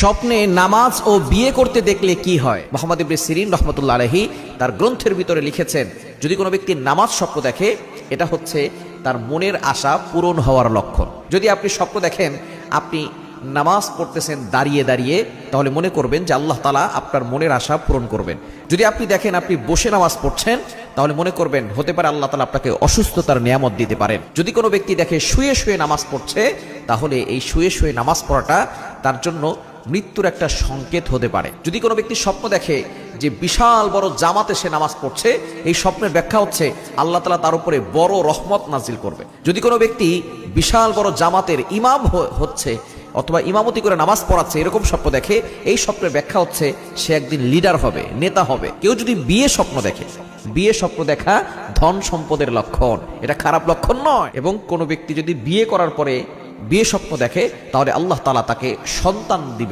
স্বপ্নে নামাজ ও বিয়ে করতে দেখলে কি হয়? মুহাম্মদ ইবনে সিরিন রাহমাতুল্লাহ আলাইহি তার গ্রন্থের ভিতরে লিখেছেন, যদি কোনো ব্যক্তি নামাজ স্বপ্ন দেখে, এটা হচ্ছে তার মনের আশা পূরণ হওয়ার লক্ষণ। যদি আপনি স্বপ্ন দেখেন আপনি নামাজ পড়তেছেন দাঁড়িয়ে দাঁড়িয়ে, তাহলে মনে করবেন যে আল্লাহ তাআলা আপনার মনের আশা পূরণ করবেন। যদি আপনি দেখেন আপনি বসে নামাজ পড়ছেন, তাহলে মনে করবেন হতে পারে আল্লাহ তাআলা আপনাকে অসুস্থতার নিয়ামত দিতে পারেন। যদি কোনো ব্যক্তি দেখে শুয়ে শুয়ে নামাজ পড়ছে, তাহলে এই শুয়ে শুয়ে নামাজ পড়াটা তার জন্য মৃত্যুর একটা সংকেত হতে পারে। যদি কোনো ব্যক্তি স্বপ্ন দেখে যে বিশাল বড় জামাতে সে নামাজ পড়ছে, এই স্বপ্নের ব্যাখ্যা হচ্ছে আল্লাহ তাআলা তার উপরে বড় রহমত নাজিল করবে। যদি কোনো ব্যক্তি বিশাল বড় জামাতের ইমাম হচ্ছে অথবা ইমামতি করে নামাজ পড়াচ্ছে, এরকম স্বপ্ন দেখে, এই স্বপ্নের ব্যাখ্যা হচ্ছে সে একদিন লিডার হবে, নেতা হবে। কেউ যদি বিয়ে স্বপ্ন দেখে, বিয়ে স্বপ্ন দেখা ধন সম্পদের লক্ষণ, এটা খারাপ লক্ষণ নয়। এবং কোনো ব্যক্তি যদি বিয়ে করার পরে বিয়ে স্বপ্ন দেখে, তাহলে আল্লাহ তাআলা তাকে সন্তান দিবে।